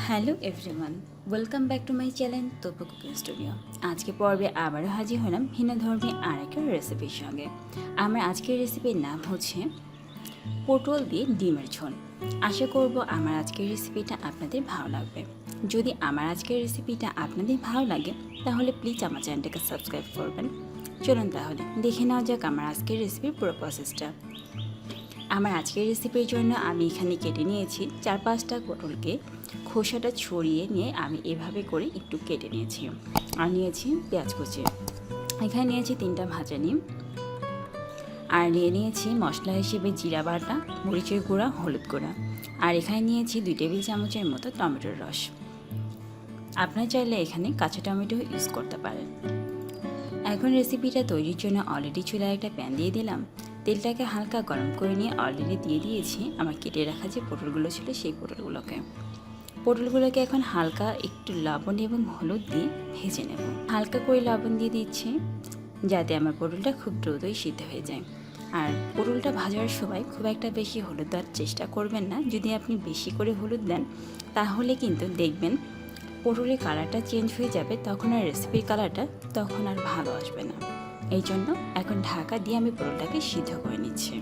Hello everyone, welcome back to my channel Topu cooking studio. আজকে পর্বে আবারও হাজির হলাম ভিন্ন ধর্মী আরেকটা রেসিপির সঙ্গে। আমার আজকের রেসিপির নাম হচ্ছে পটল দিয়ে ডিমের ঝোল। আশা করব আমার আজকের রেসিপিটা আপনাদের ভালো লাগবে। যদি আমার আজকের রেসিপিটা আপনাদের ভালো লাগে তাহলে প্লিজ আমার চ্যানেলটাকে সাবস্ক্রাইব করবেন। চলুন তাহলে দেখে নেওয়া যাক আমার আজকের রেসিপির পুরো প্রসেসটা। আমার আজকের রেসিপির জন্য আমি এখানে কেটে নিয়েছি 4-5টা পটলকে খোসাটা ছড়িয়ে নিয়ে আমি এভাবে করে একটু কেটে নিয়েছি। আর নিয়েছি পেঁয়াজ কুচি, এখানে নিয়েছি 3টা ভাজা নিম, আর নিয়েছি মশলা হিসেবে জিরা বাটা, মরিচের গুঁড়া, হলুদ গুঁড়া, আর এখানে নিয়েছি 2 টেবিল চামচের মতো টমেটোর রস। আপনারা চাইলে এখানে কাঁচা টমেটো ইউজ করতে পারেন। এখন রেসিপিটা তৈরির জন্য অলরেডি চুলায় একটা প্যান দিয়ে দিলাম। তেলটাকে হালকা গরম করে নিয়ে অলরেডি দিয়ে দিয়েছি আমার কেটে রাখা যে পটলগুলো ছিল সেই পটলগুলোকে এখন হালকা একটু লবণ এবং হলুদ দিয়ে ভেজে নেব। হালকা করে লবণ দিয়ে দিচ্ছি যাতে আমার পটলটা খুব দ্রুতই সিদ্ধ হয়ে যায়। আর পটলটা ভাজার সময় খুব একটা বেশি হলুদ দেওয়ার চেষ্টা করবেন না। যদি আপনি বেশি করে হলুদ দেন তাহলে কিন্তু দেখবেন পটলের কালারটা চেঞ্জ হয়ে যাবে, তখন আর রেসিপির কালারটা তখন আর ভালো আসবে না। এই জন্য এখন ঢাকা দিয়ে আমি পটলটাকে সিদ্ধ করে নিচ্ছি।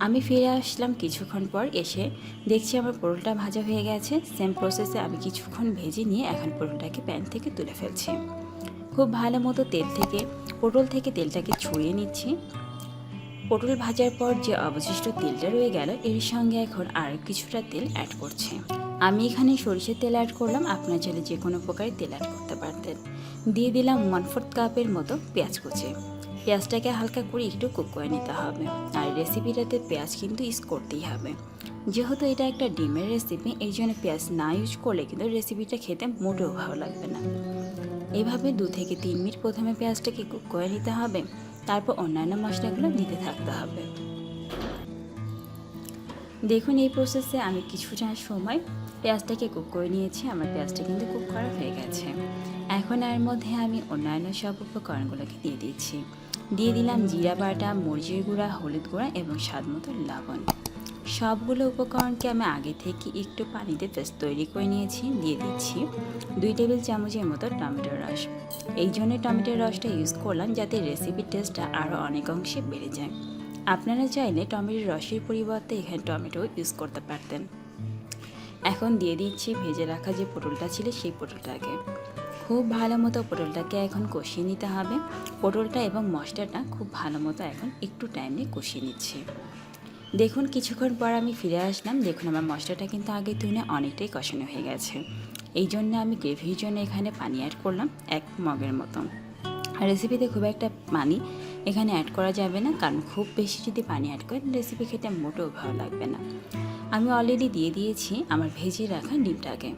আমি ফিরে আসলাম কিছুক্ষণ পর, এসে দেখছি আমার পটলটা ভাজা হয়ে গেছে। সেম প্রসেসে আমি কিছুক্ষণ ভেজে নিয়ে এখন পটলটাকে প্যান থেকে তুলে ফেলছি। খুব ভালো মতো পটল থেকে তেলটাকে ছড়িয়ে নিচ্ছি। পটল ভাজার পর যে অবশিষ্ট তেলটা রয়ে গেল এর সঙ্গে এখন আর কিছুটা তেল অ্যাড করছি। আমি এখানে সরিষার তেল অ্যাড করলাম, আপনার চাইলে যে কোনো প্রকারের তেল অ্যাড করতে পারতেন। দিয়ে দিলাম 1/4 কাপের মতো পেঁয়াজ কুচি। পেঁয়াজটাকে হালকা করে একটু কুক করে নিতে হবে। আর রেসিপিটাতে পেঁয়াজ কিন্তু ইউজ করতেই হবে, যেহেতু এটা একটা ডিমের রেসিপি। এই জন্য পেঁয়াজ না ইউজ করলে কিন্তু রেসিপিটা খেতে মোটেও ভালো লাগবে না। এভাবে 2 থেকে 3 মিনিট প্রথমে পেঁয়াজটাকে কুক করে নিতে হবে, তারপর অন্যান্য মশলাগুলো দিতে থাকতে হবে। দেখুন এই প্রসেসে আমি কিছুটা সময় পেঁয়াজটাকে কুক করে নিয়েছি। আমার পেঁয়াজটা কিন্তু কুক করা হয়ে গেছে। এখন এর মধ্যে আমি অন্যান্য সব উপকরণগুলোকে দিয়ে দিচ্ছি। দিয়ে দিলাম জিরা বাটা, মরিচের গুঁড়া, হলুদ গুঁড়া এবং স্বাদ মতো লবণ। সবগুলো উপকরণকে আমি আগে থেকে একটু পানিতে পেস্ট তৈরি করে নিয়েছি। দিয়ে দিচ্ছি 2 টেবিল চামচের মতো টমেটোর রস। এই জন্য টমেটোর রসটা ইউজ করলাম যাতে রেসিপির টেস্টটা আরও অনেক অংশে বেড়ে যায়। আপনারা চাইলে টমেটোর রসের পরিবর্তে এখানে টমেটো ইউজ করতে পারতেন। এখন দিয়ে দিচ্ছি ভেজে রাখা যে পটলটা ছিল সেই পটলটাকে। খুব ভালো মতো পটলটাকে এখন কষিয়ে নিতে হবে। পটলটা এবং মশলাটা খুব ভালো মতো এখন একটু টাইম নিয়ে কষিয়ে নিচ্ছি। দেখুন কিছুক্ষণ পর আমি ফিরে আসলাম। দেখুন আমার মশলাটা কিন্তু আগের তুলনায় অনেকটাই কষানো হয়ে গেছে। এই জন্য আমি গ্রেভির জন্য এখানে পানি অ্যাড করলাম 1 মগের মতো। রেসিপিতে খুব একটা পানি এখানে অ্যাড করা যাবে না, কারণ খুব বেশি যদি পানি অ্যাড করেন রেসিপি খেতে মোটেও ভালো লাগবে না। আমি অলরেডি দিয়ে দিয়েছি আমার ভেজে রাখা ডিমটাকে।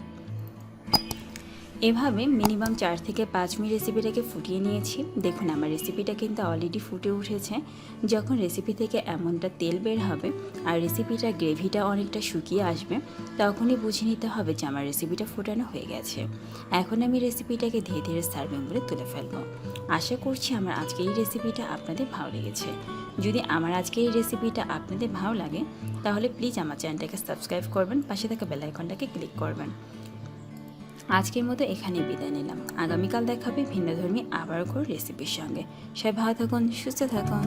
এভাবে মিনিমাম 4 থেকে 5 মিনিট রেসিপিটাকে ফুটিয়ে নিয়েছি। দেখুন আমার রেসিপিটা কিন্তু অলরেডি ফুটে উঠেছে। যখন রেসিপি থেকে এমনটা তেল বের হবে আর রেসিপিটা গ্রেভিটা অনেকটা শুকিয়ে আসবে, তখনই বুঝে নিতে হবে যে আমার রেসিপিটা ফোটানো হয়ে গেছে। এখন আমি রেসিপিটাকে ধীরে ধীরে সার্ভিং করে তুলে ফেলবো। আশা করছি আমার আজকের এই রেসিপিটা আপনাদের ভালো লেগেছে। যদি আমার আজকের এই রেসিপিটা আপনাদের ভালো লাগে তাহলে প্লিজ আমার চ্যানেলটাকে সাবস্ক্রাইব করবেন, পাশে থাকা বেল আইকনটাকে ক্লিক করবেন। আজকের মতো এখানে বিদায় নিলাম। আগামীকাল দেখাবে ভিন্নধর্মী আবারও কোনো রেসিপির সঙ্গে। সবাই ভালো থাকুন, সুস্থ থাকুন।